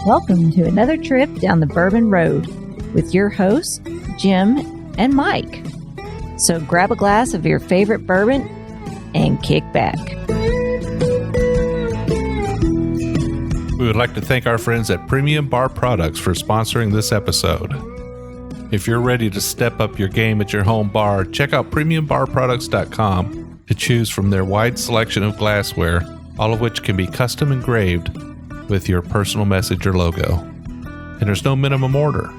Welcome to another trip down the Bourbon Road with your hosts, Jim and Mike. So grab a glass of your favorite bourbon and kick back. We would like to thank our friends at Premium Bar Products for sponsoring this episode. If you're ready to step up your game at your home bar, check out premiumbarproducts.com to choose from their wide selection of glassware, all of which can be custom engraved with your personal message or logo. And there's no minimum order.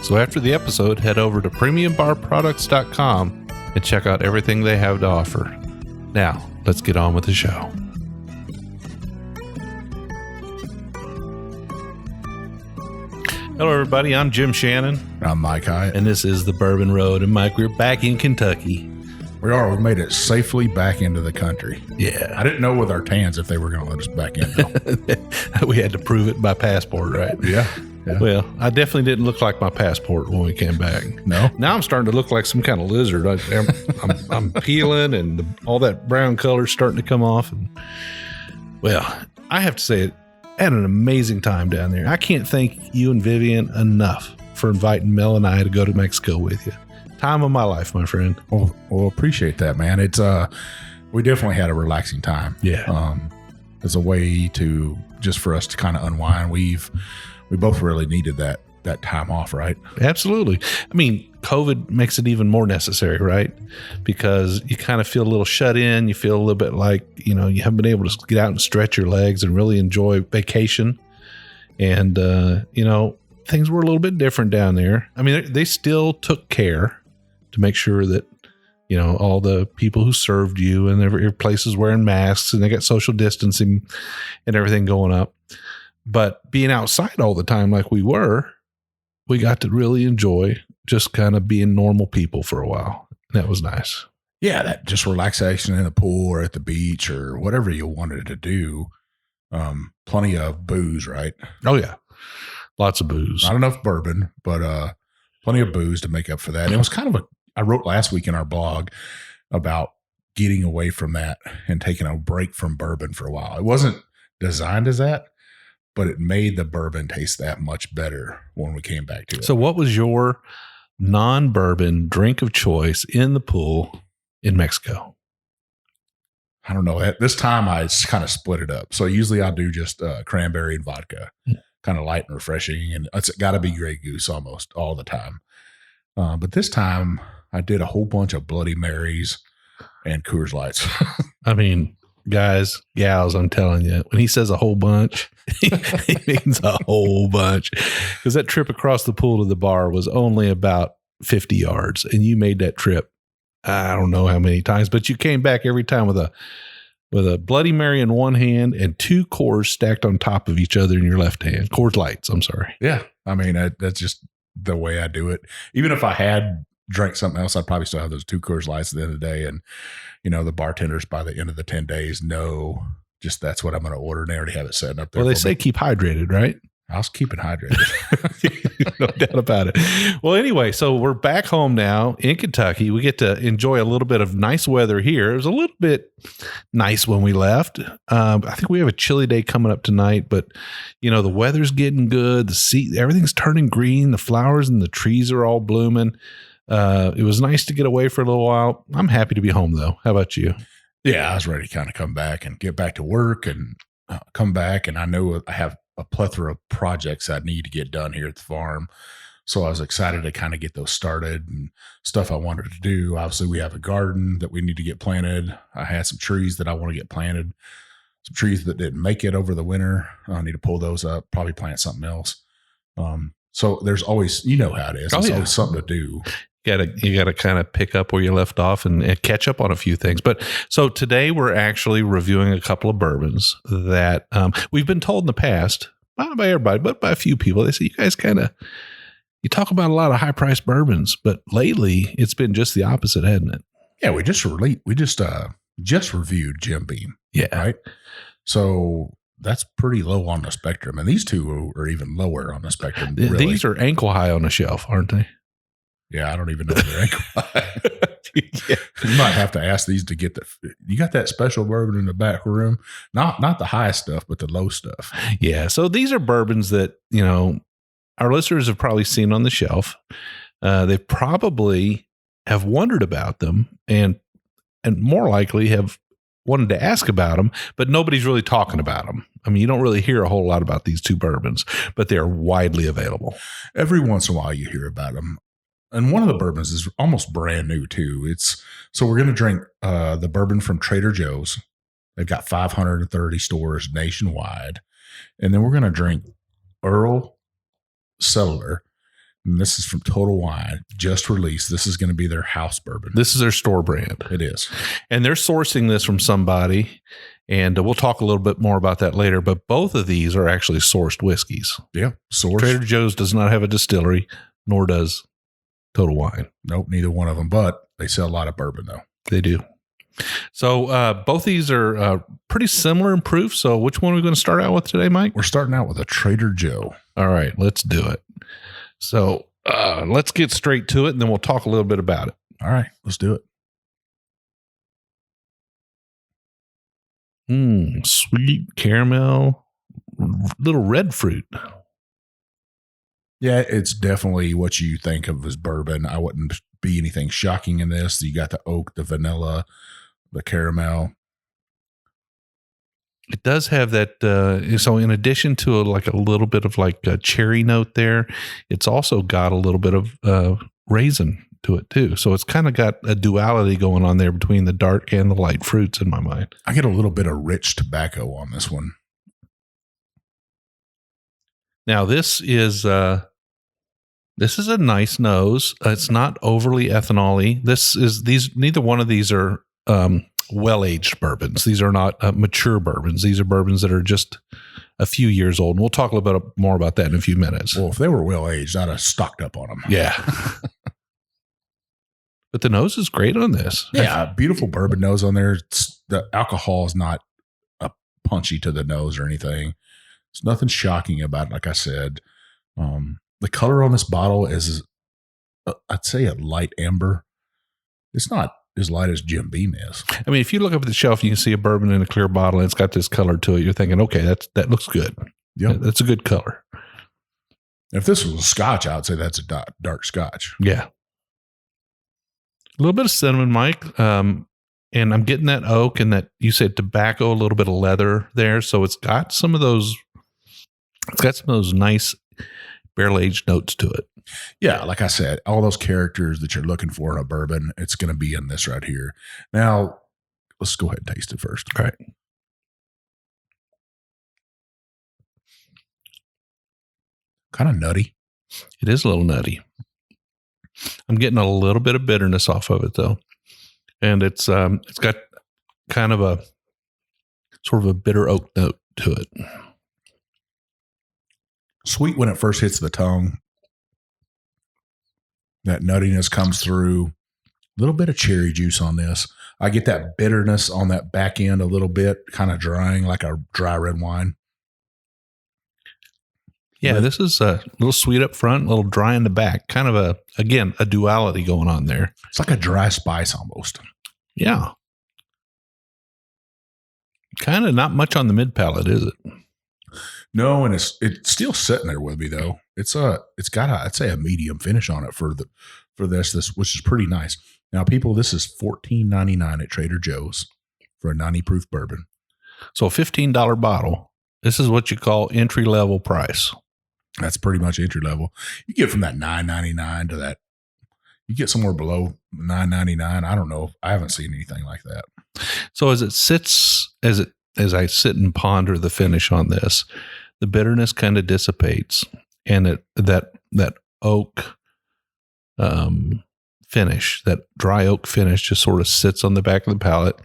So after the episode, head over to premiumbarproducts.com and check out everything they have to offer. Now, let's get on with the show. Hello, everybody. I'm Jim Shannon. I'm Mike Hyatt. And this is the Bourbon Road. And Mike, we're back in Kentucky. We are. We made it safely back into the country. Yeah. I didn't know with our tans if they were going to let us back in. We had to prove it by passport, right? Yeah. Well, I definitely didn't look like my passport when we came back. No. Now I'm starting to look like some kind of lizard. I'm peeling, and all that brown color is starting to come off. And, well, I have to say, I had an amazing time down there. I can't thank you and Vivian enough for inviting Mel and I to go to Mexico with you. Time of my life, my friend. Well, appreciate that, man. It's we definitely had a relaxing time. Yeah. It's a way to just for us to kind of unwind. We both really needed that time off, right? Absolutely. I mean, COVID makes it even more necessary, right? Because you kind of feel a little shut in. You feel a little bit like, you haven't been able to get out and stretch your legs and really enjoy vacation. And, things were a little bit different down there. I mean, they still took care to make sure that, all the people who served you and every place is wearing masks and they got social distancing and everything going up. But being outside all the time like we got to really enjoy just kind of being normal people for a while. That was nice. Yeah, that just relaxation in the pool or at the beach or whatever you wanted to do. Plenty of booze, right? Oh, yeah. Lots of booze. Not enough bourbon, but plenty of booze to make up for that. And it was kind of I wrote last week in our blog about getting away from that and taking a break from bourbon for a while. It wasn't designed as that, but it made the bourbon taste that much better when we came back to it. So what was your non-bourbon drink of choice in the pool in Mexico? I don't know. This time I kind of split it up. So usually I'll do just cranberry and vodka, kind of light and refreshing. And it's got to be Grey Goose almost all the time. But this time I did a whole bunch of Bloody Marys and Coors Lights. I mean, guys, gals, I'm telling you, when he says a whole bunch, he means a whole bunch. Because that trip across the pool to the bar was only about 50 yards. And you made that trip, I don't know how many times, but you came back every time with a Bloody Mary in one hand and 2 Coors stacked on top of each other in your left hand. Coors Lights, I'm sorry. Yeah. I mean, that's just the way I do it. Even if I had drank something else, I'd probably still have those 2 Coors Lights at the end of the day. And, the bartenders by the end of the 10 days know just that's what I'm going to order. And they already have it set up there. Well, they say keep hydrated, right? I was keeping hydrated. No doubt about it. Well, anyway, so we're back home now in Kentucky. We get to enjoy a little bit of nice weather here. It was a little bit nice when we left. I think we have a chilly day coming up tonight, but the weather's getting good. Everything's turning green. The flowers and the trees are all blooming. It was nice to get away for a little while. I'm happy to be home, though. How about you? Yeah, I was ready to kind of come back and get back to work and come back. And I know I have a plethora of projects I need to get done here at the farm. So I was excited to kind of get those started and stuff I wanted to do. Obviously, we have a garden that we need to get planted. I had some trees that I want to get planted, some trees that didn't make it over the winter. I need to pull those up, probably plant something else. So there's always, how it is. There's always something to do. You gotta kind of pick up where you left off and catch up on a few things. But so today we're actually reviewing a couple of bourbons that we've been told in the past, not by everybody, but by a few people. They say you guys you talk about a lot of high priced bourbons, but lately it's been just the opposite, hasn't it? Yeah, we just reviewed Jim Beam. Yeah, right. So that's pretty low on the spectrum, and these two are even lower on the spectrum. These are ankle high on the shelf, aren't they? Yeah, I don't even know if they're quiet. Yeah. You might have to ask these to get you got that special bourbon in the back room. Not the high stuff, but the low stuff. Yeah. So these are bourbons that, our listeners have probably seen on the shelf. They probably have wondered about them and more likely have wanted to ask about them, but nobody's really talking about them. I mean, you don't really hear a whole lot about these two bourbons, but they are widely available. Every once in a while you hear about them. And one of the bourbons is almost brand new too. So we're going to drink the bourbon from Trader Joe's. They've got 530 stores nationwide. And then we're going to drink Earl Settler. And this is from Total Wine, just released. This is going to be their house bourbon. This is their store brand. It is. And they're sourcing this from somebody. And we'll talk a little bit more about that later. But both of these are actually sourced whiskeys. Yeah, sourced. Trader Joe's does not have a distillery, nor does Total Wine. Nope, neither one of them. But they sell a lot of bourbon, though. They do. So both these are pretty similar in proof. So which one are we going to start out with today, Mike? We're starting out with a Trader Joe. All right, let's do it. So let's get straight to it, and then we'll talk a little bit about it. All right, let's do it. Sweet caramel, little red fruit. Yeah, it's definitely what you think of as bourbon. I wouldn't be anything shocking in this. You got the oak, the vanilla, the caramel. It does have that. So in addition to a little bit of like a cherry note there, it's also got a little bit of raisin to it too. So it's kind of got a duality going on there between the dark and the light fruits in my mind. I get a little bit of rich tobacco on this one. Now this is a nice nose. It's not overly ethanol-y. Neither one of these are well-aged bourbons. These are not mature bourbons. These are bourbons that are just a few years old. And we'll talk a little bit more about that in a few minutes. Well, if they were well-aged, I'd have stocked up on them. Yeah. But the nose is great on this. Yeah, beautiful bourbon nose on there. The alcohol is not punchy to the nose or anything. There's nothing shocking about it, like I said. The color on this bottle is, I'd say, a light amber. It's not as light as Jim Beam is. I mean, if you look up at the shelf, you can see a bourbon in a clear bottle, and it's got this color to it. You're thinking, okay, that looks good. Yep. That's a good color. If this was a scotch, I would say that's a dark scotch. Yeah. A little bit of cinnamon, Mike. And I'm getting that oak and that you said tobacco, a little bit of leather there. So it's got some of those nice barrel-aged notes to it. Yeah, like I said, all those characters that you're looking for in a bourbon, it's going to be in this right here. Now, let's go ahead and taste it first. All right. Kind of nutty. It is a little nutty. I'm getting a little bit of bitterness off of it, though. And it's got kind of a sort of a bitter oak note to it. Sweet when it first hits the tongue. That nuttiness comes through. A little bit of cherry juice on this. I get that bitterness on that back end a little bit, kind of drying like a dry red wine. Yeah, this is a little sweet up front, a little dry in the back. Kind of a duality going on there. It's like a dry spice almost. Yeah. Kind of not much on the mid palate, is it? No, and it's still sitting there with me though. It's got I'd say a medium finish on it for this, which is pretty nice. Now, people, this is $14.99 at Trader Joe's for a 90 proof bourbon. So a $15 bottle. This is what you call entry level price. That's pretty much entry level. You get from that $9.99 to that. You get somewhere below $9.99. I don't know. I haven't seen anything like that. So as I sit and ponder the finish on this, the bitterness kind of dissipates, and that oak finish, that dry oak finish, just sort of sits on the back of the palate.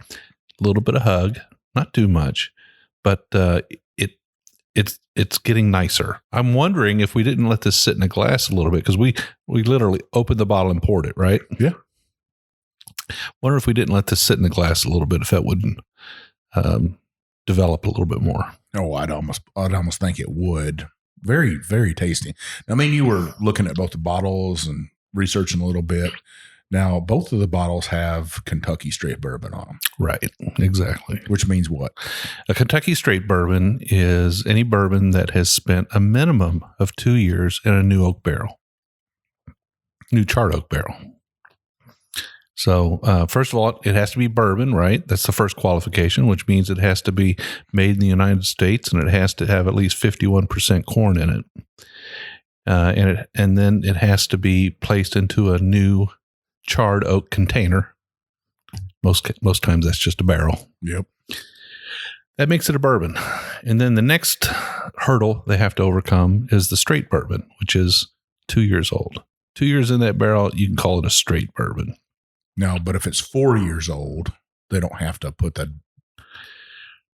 A little bit of hug, not too much, but it's getting nicer. I'm wondering if we didn't let this sit in a glass a little bit, because we literally opened the bottle and poured it, right? Yeah. Wonder if we didn't let this sit in a glass a little bit, if that wouldn't develop a little bit more. Oh, I'd almost think it would. Very, very tasty. I mean, you were looking at both the bottles and researching a little bit. Now, both of the bottles have Kentucky straight bourbon on them. Right. Exactly. Which means what? A Kentucky straight bourbon is any bourbon that has spent a minimum of 2 years in a new oak barrel, new charred oak barrel. So, first of all, it has to be bourbon, right? That's the first qualification, which means it has to be made in the United States and it has to have at least 51% corn in it. And then it has to be placed into a new charred oak container. Most times that's just a barrel. Yep. That makes it a bourbon. And then the next hurdle they have to overcome is the straight bourbon, which is 2 years old. 2 years in that barrel, you can call it a straight bourbon. No, but if it's 4 years old, they don't have to put that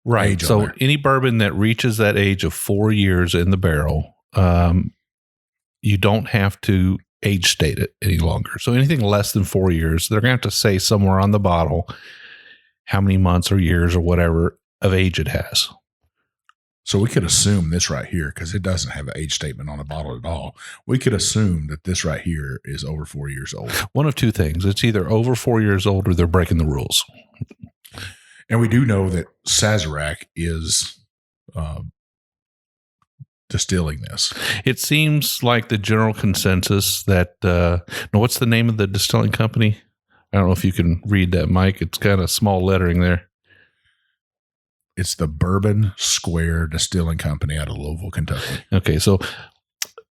right. age on So there. any bourbon that reaches that age of 4 years in the barrel, you don't have to age state it any longer. So anything less than 4 years, they're going to have to say somewhere on the bottle how many months or years or whatever of age it has. So we could assume this right here, because it doesn't have an age statement on the bottle at all. We could assume that this right here is over 4 years old. One of two things. It's either over 4 years old or they're breaking the rules. And we do know that Sazerac is distilling this. It seems like the general consensus that, what's the name of the distilling company? I don't know if you can read that, Mike. It's kind of small lettering there. It's the Bourbon Square Distilling Company out of Louisville, Kentucky. Okay, so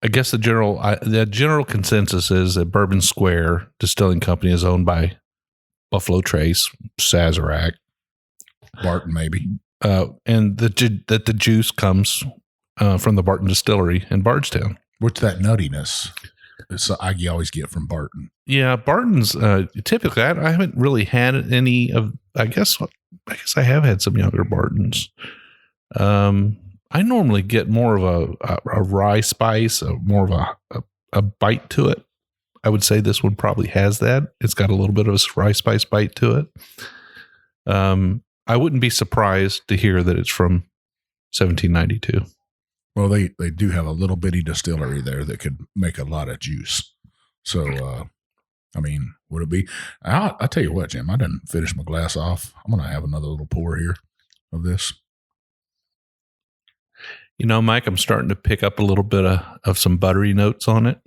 I guess the general consensus is that Bourbon Square Distilling Company is owned by Buffalo Trace, Sazerac, Barton, maybe, and that the juice comes from the Barton Distillery in Bardstown. What's that nuttiness? You always get from Barton. Yeah, Barton's typically. I haven't really had any of. I guess I have had some younger Bartons. I normally get more of a rye spice, more of a bite to it. I would say this one probably has that. It's got a little bit of a rye spice bite to it. I wouldn't be surprised to hear that it's from 1792. Well, they do have a little bitty distillery there that could make a lot of juice. So, I mean, would it be? I'll tell you what, Jim, I didn't finish my glass off. I'm going to have another little pour here of this. You know, Mike, I'm starting to pick up a little bit of some buttery notes on it.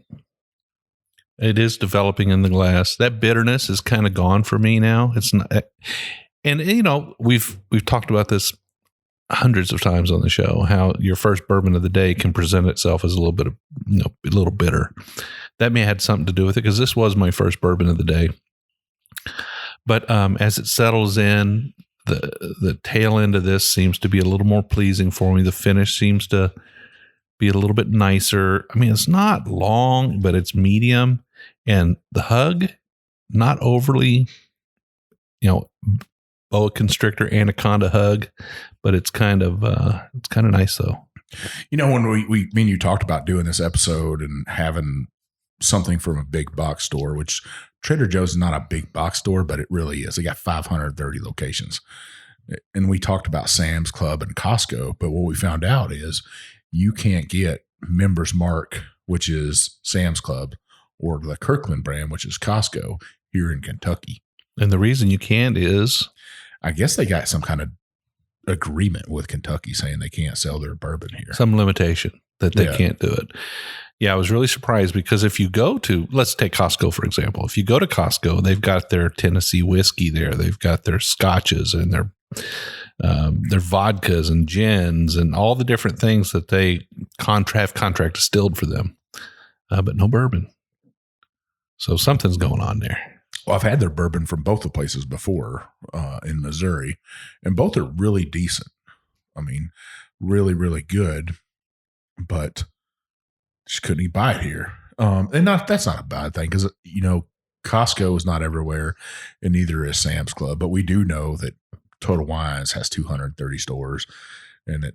It is developing in the glass. That bitterness is kind of gone for me now. It's not, and you know, we've talked about this hundreds of times on the show, how your first bourbon of the day can present itself as a little bit of, a little bitter. That may have had something to do with it, because this was my first bourbon of the day. But as it settles in, the tail end of this seems to be a little more pleasing for me. The finish seems to be a little bit nicer. I mean, it's not long, but it's medium. And the hug, not overly, boa constrictor, anaconda hug, but it's kind of nice though. You know, when me and you talked about doing this episode and having something from a big box store, which Trader Joe's is not a big box store, but it really is. They got 530 locations. And we talked about Sam's Club and Costco, but what we found out is you can't get Members Mark, which is Sam's Club, or the Kirkland brand, which is Costco, here in Kentucky. And the reason you can't is, I guess they got some kind of agreement with Kentucky saying they can't sell their bourbon here. some limitation that they can't do it. Yeah, I was really surprised, because if you go to, let's take Costco, for example. If you go to Costco, they've got their Tennessee whiskey there. They've got their scotches and their vodkas and gins and all the different things that they have contract distilled for them, but no bourbon. So something's going on there. Well, I've had their bourbon from both the places before in Missouri, and both are really decent. I mean, really, really good, but just couldn't buy it here. And that's not a bad thing, because, Costco is not everywhere, and neither is Sam's Club. But we do know that Total Wines has 230 stores, and that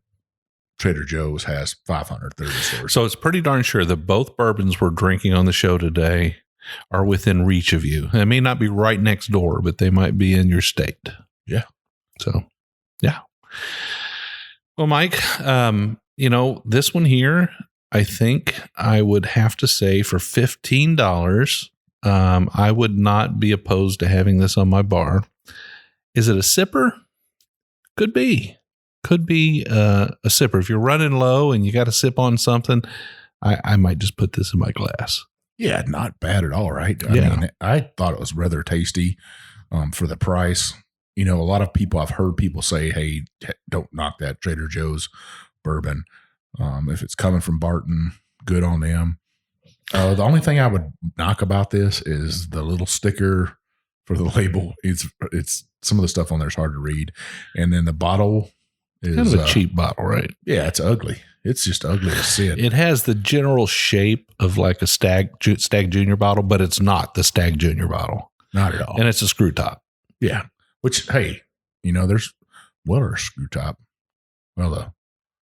Trader Joe's has 530 stores. So it's pretty darn sure that both bourbons we're drinking on the show today are within reach of you. They may not be right next door, but they might be in your state. Yeah. So, yeah. Well, Mike, this one here, I think I would have to say for $15, I would not be opposed to having this on my bar. Is it a sipper? Could be. Could be a sipper. If you're running low and you got to sip on something, I might just put this in my glass. Yeah, not bad at all, right? I mean, I thought it was rather tasty for the price. You know, a lot of people, I've heard people say, hey, don't knock that Trader Joe's bourbon. If it's coming from Barton, good on them. The only thing I would knock about this is the little sticker for the label. It's some of the stuff on there is hard to read. And then the bottle is kind of a cheap bottle, right? Yeah, it's ugly. It's just ugly as sin. It has the general shape of like a Stag Junior bottle, but it's not the Stag Junior bottle. Not at all. And it's a screw top. Yeah. Which, hey, you know, there's a screw top. Well,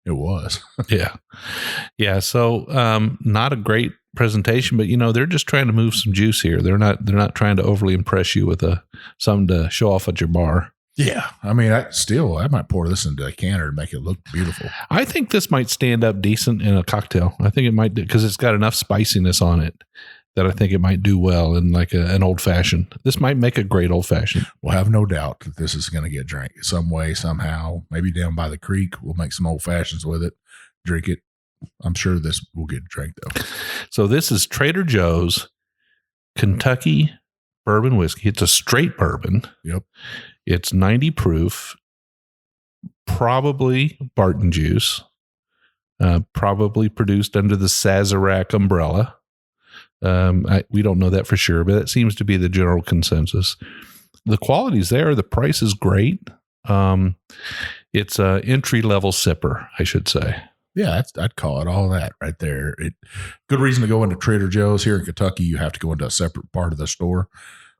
it was. Yeah. Yeah. So not a great presentation, but you know, they're just trying to move some juice here. They're not trying to overly impress you with something to show off at your bar. Yeah. I mean, I might pour this into a canner and make it look beautiful. I think this might stand up decent in a cocktail. I think it might do, because it's got enough spiciness on it that I think it might do well in like an old fashioned. This might make a great old fashioned. We'll have no doubt that this is going to get drank some way, somehow. Maybe down by the creek, we'll make some old fashions with it, drink it. I'm sure this will get drank though. So this is Trader Joe's Kentucky bourbon whiskey. It's a straight bourbon. Yep. It's 90 proof, probably Barton juice, probably produced under the Sazerac umbrella. We don't know that for sure, but that seems to be the general consensus. The quality's there. The price is great. It's a entry-level sipper, I should say. Yeah, I'd call it all that right there. Good reason to go into Trader Joe's. Here in Kentucky, you have to go into a separate part of the store.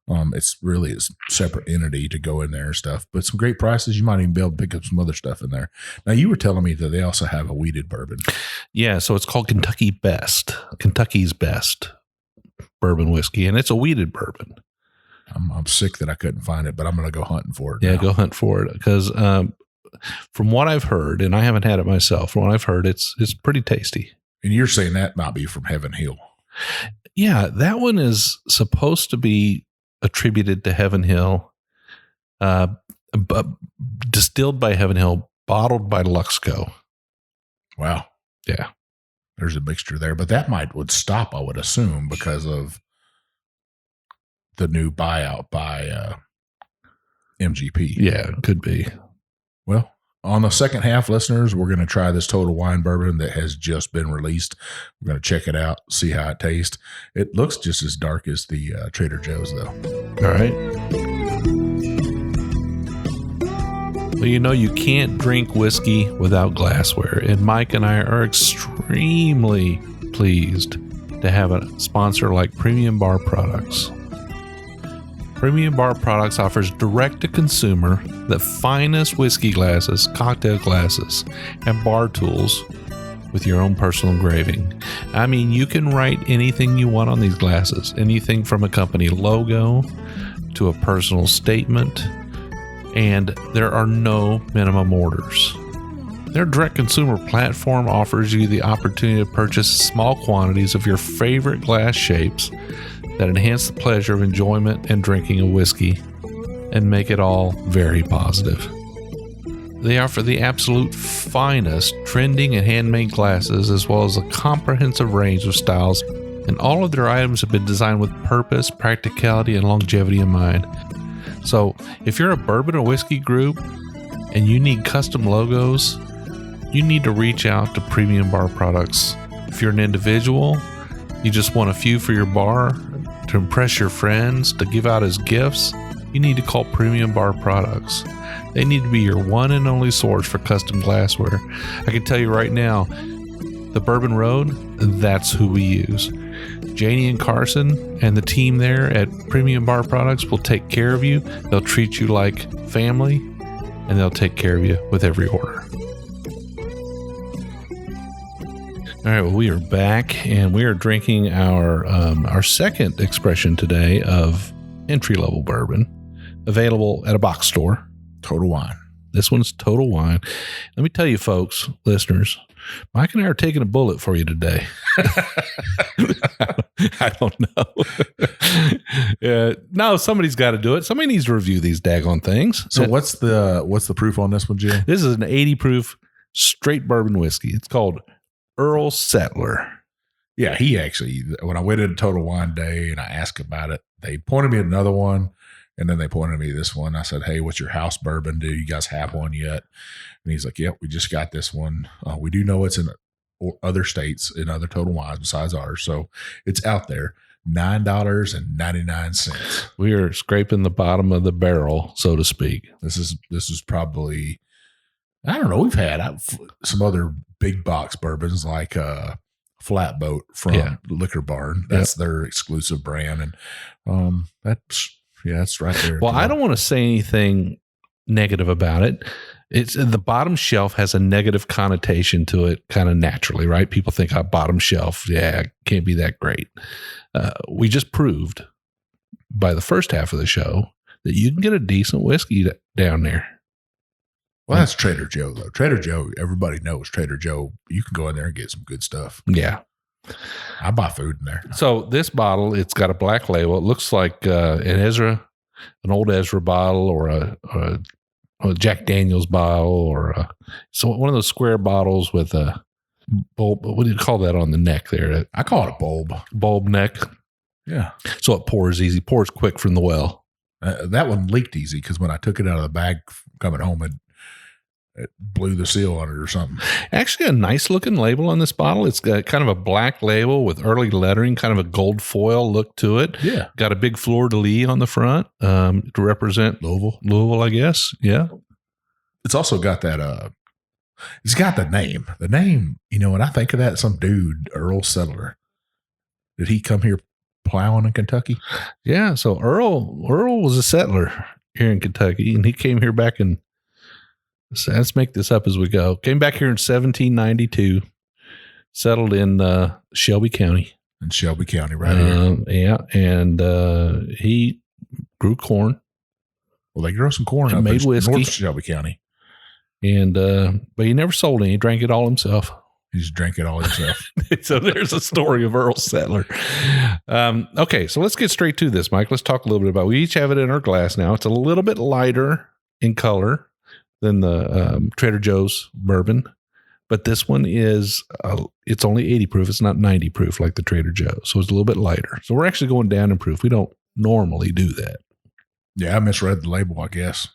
It's really a separate entity to go in there and stuff, but some great prices. You might even be able to pick up some other stuff in there. Now, you were telling me that they also have a wheated bourbon. Yeah, so it's called Kentucky's Best bourbon whiskey, and it's a wheated bourbon. I'm sick that I couldn't find it, but I'm going to go hunting for it. Yeah, now. go hunt for it because from what I've heard, and I haven't had it myself, from what I've heard, it's pretty tasty. And you're saying that might be from Heaven Hill. Yeah, that one is supposed to be attributed to Heaven Hill, but distilled by Heaven Hill, bottled by Luxco. Wow. Yeah. There's a mixture there, but that would stop, I would assume, because of the new buyout by MGP. Yeah, it could be. Well, on the second half, listeners, we're going to try this Total Wine bourbon that has just been released. We're going to check it out, see how it tastes. It looks just as dark as the Trader Joe's, though. All right. Well, you know, you can't drink whiskey without glassware, and Mike and I are extremely pleased to have a sponsor like Premium Bar Products. Premium Bar Products offers direct-to-consumer the finest whiskey glasses, cocktail glasses, and bar tools with your own personal engraving. I mean, you can write anything you want on these glasses, anything from a company logo to a personal statement, and there are no minimum orders. Their direct-consumer platform offers you the opportunity to purchase small quantities of your favorite glass shapes that enhance the pleasure of enjoyment and drinking a whiskey and make it all very positive. They offer the absolute finest trending and handmade glasses, as well as a comprehensive range of styles, and all of their items have been designed with purpose, practicality, and longevity in mind. So if you're a bourbon or whiskey group and you need custom logos, you need to reach out to Premium Bar Products. If you're an individual, you just want a few for your bar, to impress your friends, to give out as gifts, you need to call Premium Bar Products. They need to be your one and only source for custom glassware. I can tell you right now, the Bourbon Road, that's who we use. Janie and Carson and the team there at Premium Bar Products will take care of you. They'll treat you like family, and they'll take care of you with every order. All right, well, we are back, and we are drinking our second expression today of entry-level bourbon, available at a box store. Total Wine. This one's Total Wine. Let me tell you, folks, listeners, Mike and I are taking a bullet for you today. I don't know. No, somebody's got to do it. Somebody needs to review these daggone things. So what's the proof on this one, Jim? This is an 80 proof straight bourbon whiskey. It's called Earl Settler. Yeah, he actually, when I went into Total Wine Day and I asked about it, they pointed me at another one, and then they pointed me to this one. I said, hey, what's your house bourbon? Do you guys have one yet? And he's like, yep, we just got this one. We do know it's in other states, in other Total Wines besides ours. So it's out there. $9.99. We are scraping the bottom of the barrel, so to speak. This is probably, I don't know, we've had some other big box bourbons like Flatboat from Liquor Barn. That's their exclusive brand. And that's right there. Well, I don't want to say anything negative about it. It's the bottom shelf has a negative connotation to it kind of naturally, right? People think bottom shelf, can't be that great. We just proved by the first half of the show that you can get a decent whiskey down there. Well, that's Trader Joe, though. Trader Joe, everybody knows Trader Joe. You can go in there and get some good stuff. Yeah. I buy food in there. So this bottle, it's got a black label. It looks like an old Ezra bottle or a Jack Daniels bottle so one of those square bottles with a bulb. What do you call that on the neck there? I call it a bulb. Bulb neck. Yeah. So it pours easy, pours quick from the well. That one leaked easy because when I took it out of the bag coming home, it blew the seal on it or something. Actually, a nice looking label on this bottle. It's got kind of a black label with early lettering, kind of a gold foil look to it. Yeah. Got a big fleur-de-lis on the front to represent Louisville, I guess. Yeah. It's also got that, it's got the name. The name, when I think of that, some dude, Earl Settler. Did he come here plowing in Kentucky? Yeah. So Earl was a settler here in Kentucky, and he came here back in, let's make this up as we go. Came back here in 1792, settled in Shelby County. In Shelby County, right here. Yeah, and he grew corn. Well, they grow some corn up made in whiskey. North Shelby County. And but he never sold any. He drank it all himself. He just drank it all himself. So there's a story of Earl Settler. Okay, so let's get straight to this, Mike. Let's talk a little bit about. We each have it in our glass now. It's a little bit lighter in color than the Trader Joe's bourbon, but this one is it's only 80 proof. It's not 90 proof like the Trader Joe, so it's a little bit lighter. So we're actually going down in proof. We don't normally do that. Yeah, I misread the label, I guess.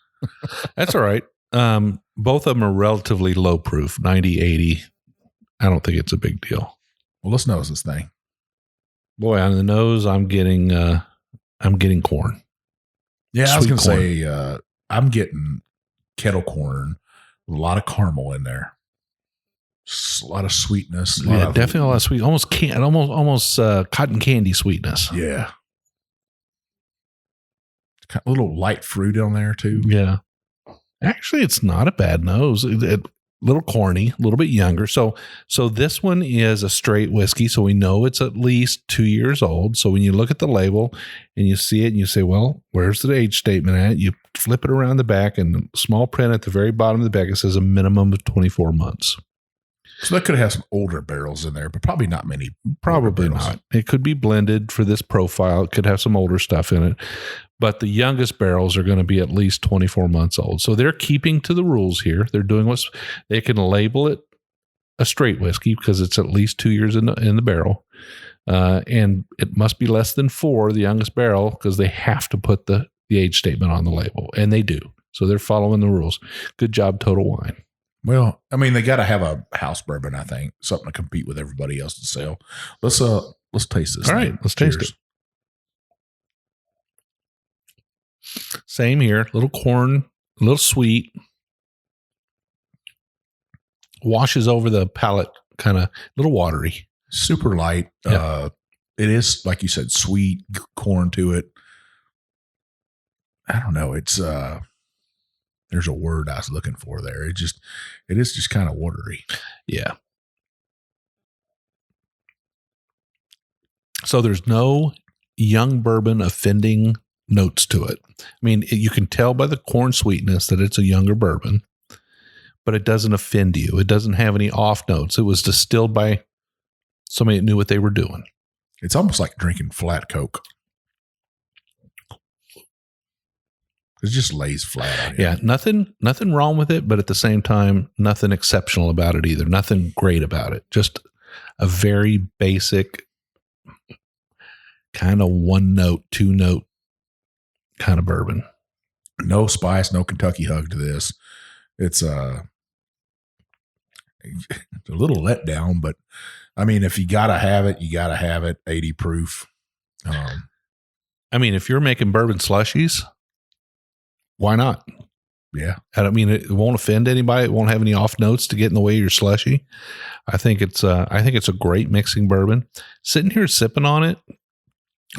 That's all right. Both of them are relatively low proof, 90, 80. I don't think it's a big deal. Well, let's nose this thing. Boy, on the nose, I'm getting corn. Yeah, Sweet I was going to corn. say I'm getting kettle corn, a lot of caramel in there, a lot of sweetness. Definitely a lot of sweet, almost cotton candy sweetness. Yeah, a little light fruit on there too. Yeah, actually, it's not a bad nose. A little corny, a little bit younger. So this one is a straight whiskey, so we know it's at least 2 years old. So when you look at the label and you see it and you say, well, where's the age statement at? You flip it around the back, and small print at the very bottom of the back, it says a minimum of 24 months. So that could have some older barrels in there, but probably not many. Probably not. It could be blended for this profile. It could have some older stuff in it. But the youngest barrels are going to be at least 24 months old. So they're keeping to the rules here. They're doing they can label it a straight whiskey because it's at least 2 years in the barrel. And it must be less than 4, the youngest barrel, because they have to put the age statement on the label. And they do. So they're following the rules. Good job, Total Wine. Well, I mean, they got to have a house bourbon, I think, something to compete with everybody else to sell. Let's taste this. All right, let's taste it. Same here. Little corn, a little sweet. Washes over the palate, kind of a little watery. Super light. Yep. It is, like you said, sweet corn to it. I don't know. It's there's a word I was looking for there. It is just kind of watery. Yeah. So there's no young bourbon offending notes to it. I mean, you can tell by the corn sweetness that it's a younger bourbon, but it doesn't offend you. It doesn't have any off notes. It was distilled by somebody that knew what they were doing. It's almost like drinking flat Coke. It just lays flat on you. Yeah, nothing wrong with it, but at the same time, nothing exceptional about it either. Nothing great about it. Just a very basic kind of 1-note, 2-note kind of bourbon. No spice, no Kentucky hug to this. It's a little letdown, but I mean, if you gotta have it, you gotta have it. 80 proof. I mean, if you're making bourbon slushies, why not? Yeah. I mean, it won't offend anybody. It won't have any off notes to get in the way of your slushy. I think it's a great mixing bourbon. Sitting here sipping on it,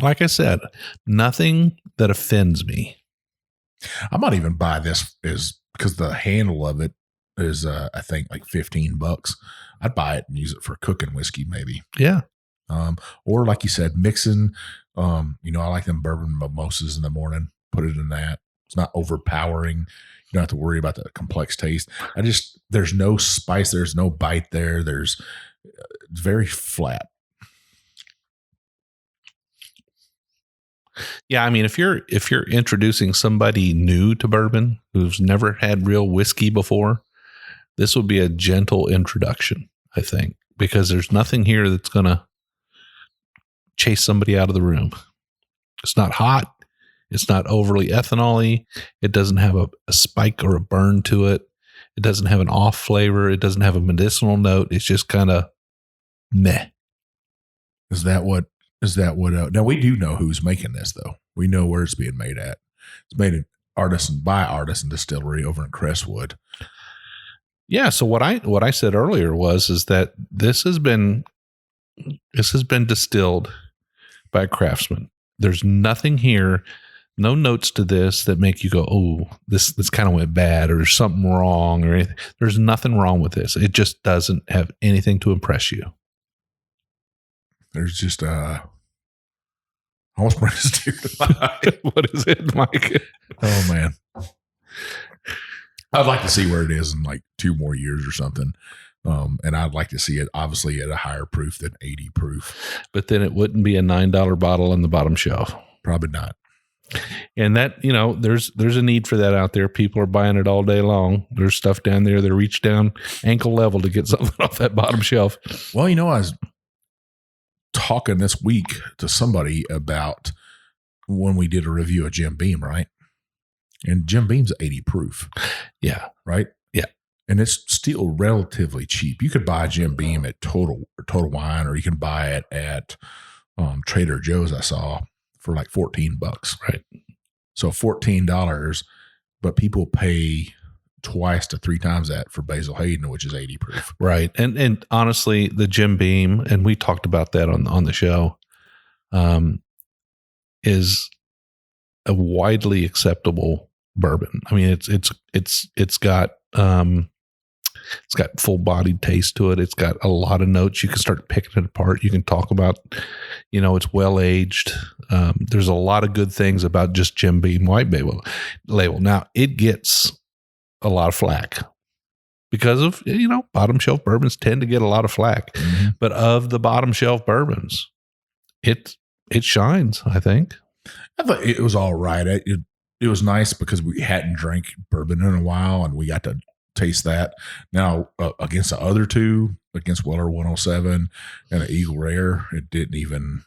like I said, nothing that offends me. I might even buy this because the handle of it is, I think, like $15. I'd buy it and use it for cooking whiskey, maybe. Yeah. Or like you said, mixing. I like them bourbon mimosas in the morning. Put it in that. It's not overpowering. You don't have to worry about the complex taste. There's no spice. There's no bite there. It's very flat. Yeah, I mean, if you're introducing somebody new to bourbon who's never had real whiskey before, this would be a gentle introduction, I think, because there's nothing here that's going to chase somebody out of the room. It's not hot. It's not overly ethanol-y. It doesn't have a spike or a burn to it. It doesn't have an off flavor. It doesn't have a medicinal note. It's just kind of meh. Is that what now we do know who's making this though. We know where it's being made at. It's made at Artisan Distillery over in Crestwood. Yeah. So what I said earlier is that this has been distilled by a craftsman. There's nothing here, no notes to this that make you go, oh, this kind of went bad or there's something wrong or anything. There's nothing wrong with this. It just doesn't have anything to impress you. There's just almost brings a tear to my eye. What is it, Mike? Oh man. I'd like to see where it is in like 2 more years or something. And I'd like to see it obviously at a higher proof than 80 proof. But then it wouldn't be a $9 bottle on the bottom shelf. Probably not. And that, there's a need for that out there. People are buying it all day long. There's stuff down there that reach down ankle level to get something off that bottom shelf. Well, I was talking this week to somebody about when we did a review of Jim Beam, right? And Jim Beam's 80 proof. Yeah. Right? Yeah. And it's still relatively cheap. You could buy Jim Beam at Total Wine, or you can buy it at Trader Joe's, I saw, for like $14. Right. So $14, but people pay twice to 3 times that for Basil Hayden, which is 80 proof. Right. And honestly, the Jim Beam, and we talked about that on the show, is a widely acceptable bourbon. I mean, it's got full bodied taste to it. It's got a lot of notes. You can start picking it apart. You can talk about, it's well aged. There's a lot of good things about just Jim Beam white label. Now it gets a lot of flack because of, bottom shelf bourbons tend to get a lot of flack, but of the bottom shelf bourbons, it shines, I think. I thought it was all right. It was nice because we hadn't drank bourbon in a while and we got to taste that. Now, against the other two, against Weller 107 and the Eagle Rare, it didn't even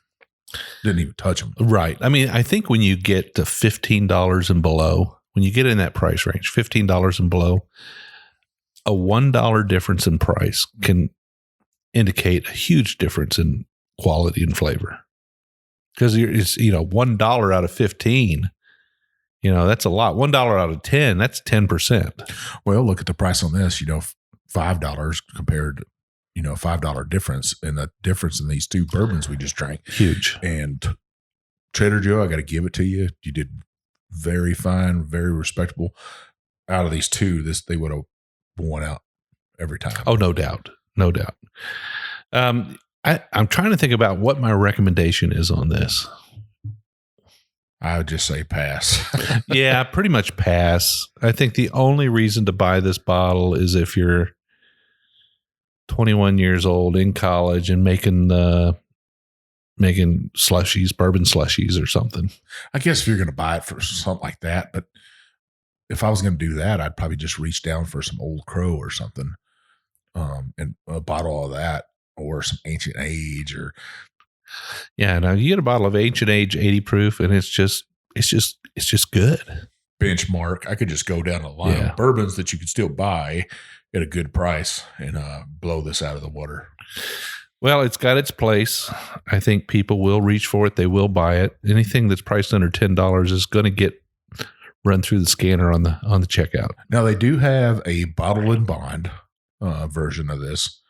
touch them. Right. I mean, I think when you get to $15 and below, when you get in that price range, $15 and below, a $1 difference in price can indicate a huge difference in quality and flavor. Because it's, $1 out of 15, that's a lot. $1 out of 10, that's 10%. Well, look at the price on this, $5 compared, $5 difference. And the difference in these 2 bourbons we just drank. Huge. And Trader Joe, I got to give it to you. You did very fine, very respectable. Out of these 2, they would have won out every time. Oh, no doubt. No doubt. I'm trying to think about what my recommendation is on this. I would just say pass. Yeah, pretty much pass. I think the only reason to buy this bottle is if you're 21 years old in college and making slushies, bourbon slushies or something. I guess if you're going to buy it for something like that, but if I was going to do that, I'd probably just reach down for some Old Crow or something, and a bottle of that, or some Ancient Age, or yeah. Now you get a bottle of Ancient Age 80 proof, and it's just good. Benchmark. I could just go down a line of bourbons that you could still buy at a good price and blow this out of the water. Well, it's got its place. I think people will reach for it. They will buy it. Anything that's priced under $10 is going to get run through the scanner on the checkout. Now they do have a bottle and bond version of this,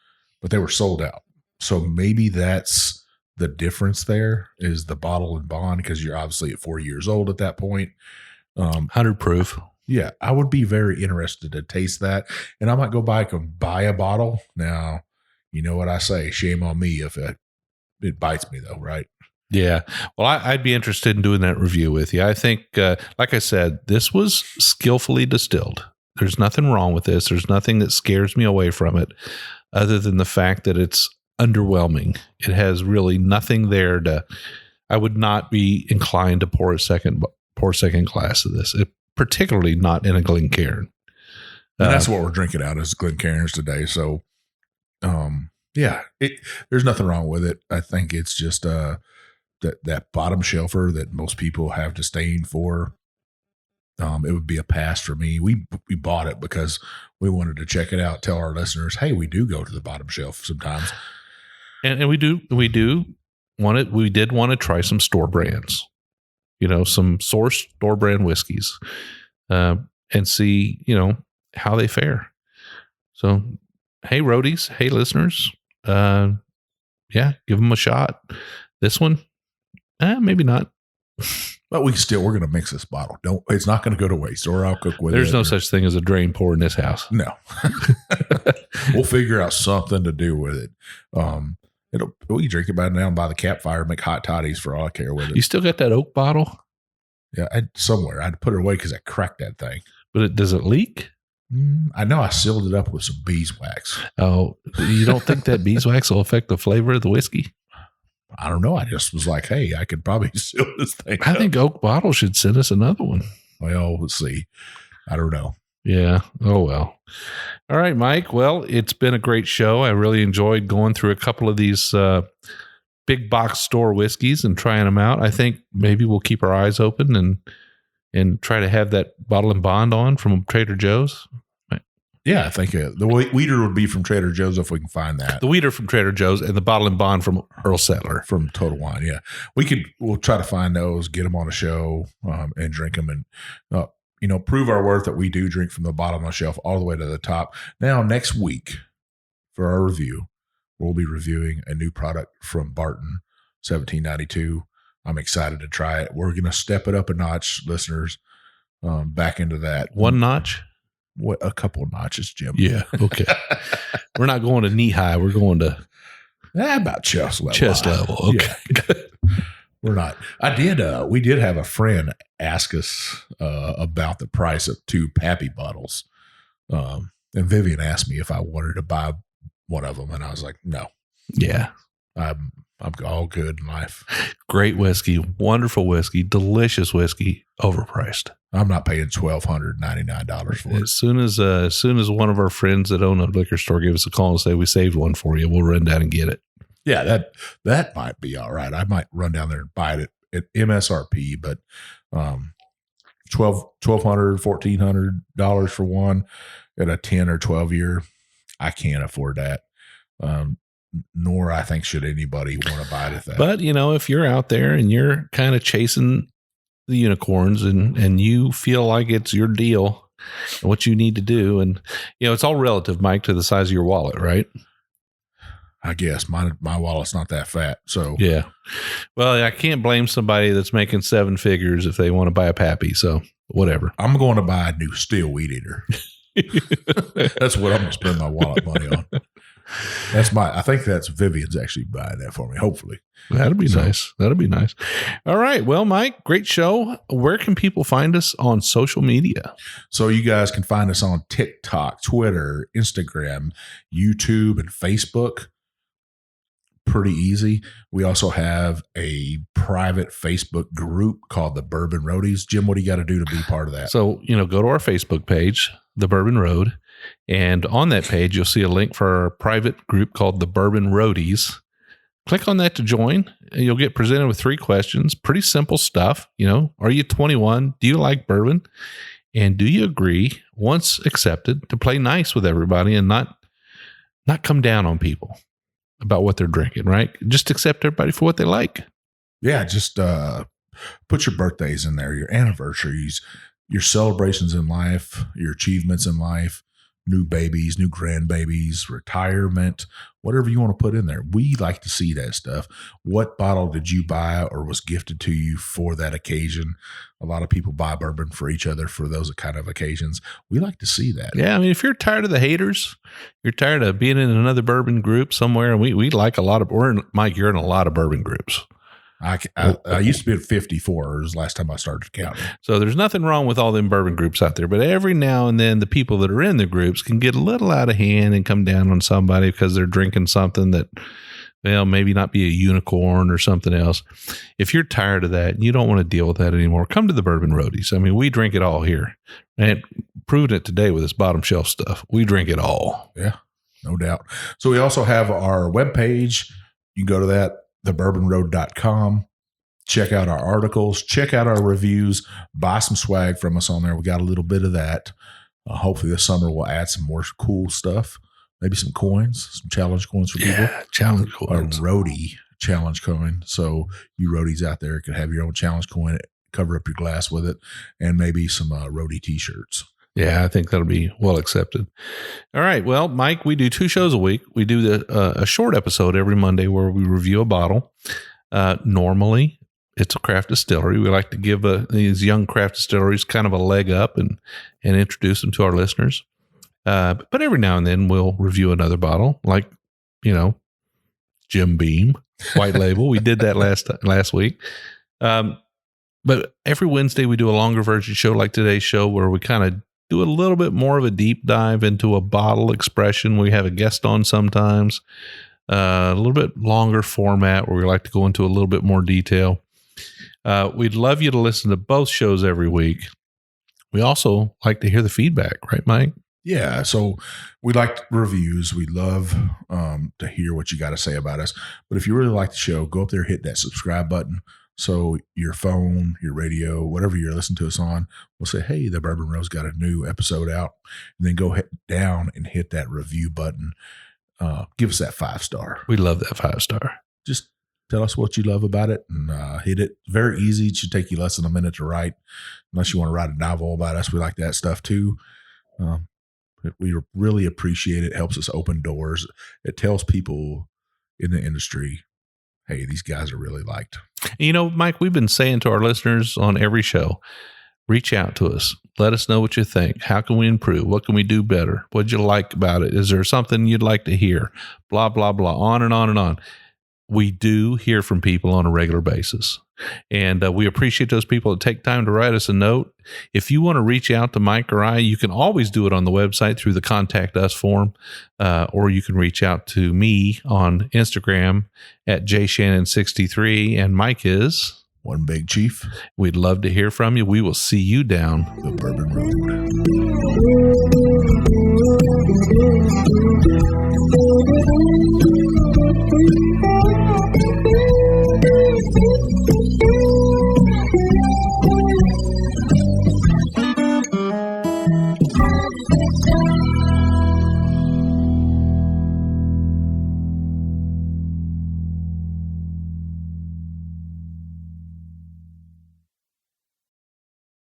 but they were sold out. So maybe that's the difference. There is the bottle and bond, because you're obviously at 4 years old at that point. 100 proof. Yeah, I would be very interested to taste that, and I might go back and buy a bottle. Now, you know what I say? Shame on me if it bites me, though, right? Yeah. Well, I'd be interested in doing that review with you. I think, like I said, this was skillfully distilled. There's nothing wrong with this. There's nothing that scares me away from it, other than the fact that it's underwhelming. It has really nothing there I would not be inclined to pour a second glass of this, particularly not in a Glencairn. And that's what we're drinking out is Glencairns today. So, there's nothing wrong with it. I think it's just that bottom shelfer that most people have disdain for. It would be a pass for me. We bought it because we wanted to check it out. Tell our listeners, hey, we do go to the bottom shelf sometimes, and we do want it. We did want to try some store brands, some sourced store brand whiskeys, and see how they fare. So, hey, roadies, hey, listeners, give them a shot. This one, maybe not. But we're going to mix this bottle. It's not going to go to waste, or I'll cook with it. There's no such thing as a drain pour in this house. No. We'll figure out something to do with it. We drink it down by the campfire, make hot toddies for all I care with it. You still got that oak bottle? Yeah, somewhere. I'd put it away because I cracked that thing. But does it leak? I know I sealed it up with some beeswax. Oh, you don't think that beeswax will affect the flavor of the whiskey? I don't know. I just was like, hey, I could probably seal this thing I think Oak Bottle should send us another one. Well, let's see. I don't know. Yeah. Oh, well. All right, Mike. Well, it's been a great show. I really enjoyed going through a couple of these big box store whiskeys and trying them out. I think maybe we'll keep our eyes open and try to have that bottle and bond on from Trader Joe's. Yeah, I think the weeder would be from Trader Joe's if we can find that. The weeder from Trader Joe's and the bottle and bond from Earl Settler. From Total Wine, yeah. We'll try to find those, get them on a show, and drink them, and prove our worth that we do drink from the bottom of the shelf all the way to the top. Now, next week, for our review, we'll be reviewing a new product from Barton, 1792. I'm excited to try it. We're going to step it up a notch, listeners, back into that. One notch? What, a couple of notches, Jim. Yeah. Okay. We're not going to knee high. We're going to about chest level. Chest level. Okay. Yeah. We're not. We did have a friend ask us about the price of 2 Pappy bottles. And Vivian asked me if I wanted to buy one of them. And I was like, no. Yeah. I'm all good in life. Great whiskey, wonderful whiskey, delicious whiskey, overpriced. I'm not paying $1,299 for it. As soon as one of our friends that own a liquor store give us a call and say we saved one for you, we'll run down and get it. Yeah, that might be all right. I might run down there and buy it at MSRP, but $1,200, $1,400 for one at a 10 or 12 year, I can't afford that. Nor I think should anybody want to buy it at that. But if you're out there and you're kind of chasing the unicorns and you feel like it's your deal and what you need to do, and it's all relative, Mike, to the size of your wallet, right? I guess my wallet's not that fat, so yeah. Well, I can't blame somebody that's making 7 figures if they want to buy a Pappy. So whatever. I'm going to buy a new steel weed eater. That's what I'm going to spend my wallet money on. I think that's Vivian's actually buying that for me, hopefully. That'd be nice. That'd be nice. All right. Well, Mike, great show. Where can people find us on social media? So you guys can find us on TikTok, Twitter, Instagram, YouTube, and Facebook. Pretty easy. We also have a private Facebook group called the Bourbon Roadies. Jim, what do you got to do to be part of that? So, go to our Facebook page, The Bourbon Road, and on that page, you'll see a link for our private group called the Bourbon Roadies. Click on that to join, and you'll get presented with 3 questions. Pretty simple stuff. Are you 21? Do you like bourbon? And do you agree, once accepted, to play nice with everybody and not come down on people about what they're drinking, right? Just accept everybody for what they like. Yeah, just put your birthdays in there, your anniversaries, your celebrations in life, your achievements in life, new babies, new grandbabies, retirement, whatever you want to put in there. We like to see that stuff. What bottle did you buy or was gifted to you for that occasion? A lot of people buy bourbon for each other for those kind of occasions. We like to see that. Yeah, if you're tired of the haters, you're tired of being in another bourbon group somewhere, and we like a lot of, Mike, you're in a lot of bourbon groups. I used to be at 54 was the last time I started counting. So there's nothing wrong with all them bourbon groups out there, but every now and then the people that are in the groups can get a little out of hand and come down on somebody because they're drinking something that, maybe not be a unicorn or something else. If you're tired of that and you don't want to deal with that anymore, come to the Bourbon Roadies. We drink it all here, and proving it today with this bottom shelf stuff. We drink it all. Yeah, no doubt. So we also have our webpage. You can go to that, thebourbonroad.com. Check out our articles, check out our reviews, buy some swag from us on there. We got a little bit of that. Hopefully this summer we'll add some more cool stuff, maybe some coins, some challenge coins for people. Challenge coins. A roadie challenge coin. So you roadies out there could have your own challenge coin, cover up your glass with it, and maybe some roadie t-shirts. Yeah, I think that'll be well accepted. All right. Well, Mike, we do 2 shows a week. We do a short episode every Monday where we review a bottle. Normally, it's a craft distillery. We like to give these young craft distilleries kind of a leg up and introduce them to our listeners. But every now and then we'll review another bottle, like, Jim Beam, White Label. We did that last week. But every Wednesday we do a longer version show like today's show where we kind of do a little bit more of a deep dive into a bottle expression. We have a guest on sometimes, a little bit longer format where we like to go into a little bit more detail. We'd love you to listen to both shows every week. We also like to hear the feedback, right, Mike? Yeah. So we like reviews. We love to hear what you got to say about us. But if you really like the show, go up there, hit that subscribe button. So your phone, your radio, whatever you're listening to us on, will say, hey, the Bourbon Road's got a new episode out. And then go down and hit that review button. Give us that 5-star. We love that 5-star. Just tell us what you love about it and hit it. Very easy. It should take you less than a minute to write. Unless you want to write a novel about us. We like that stuff too. We really appreciate it. It helps us open doors. It tells people in the industry, hey, these guys are really liked. Mike, we've been saying to our listeners on every show, reach out to us. Let us know what you think. How can we improve? What can we do better? What'd you like about it? Is there something you'd like to hear? Blah, blah, blah, on and on and on. We do hear from people on a regular basis. And we appreciate those people that take time to write us a note. If you want to reach out to Mike or I, you can always do it on the website through the Contact Us form, or you can reach out to me on Instagram at jshannon63, and Mike is One Big Chief. We'd love to hear from you. We will see you down the Bourbon Road.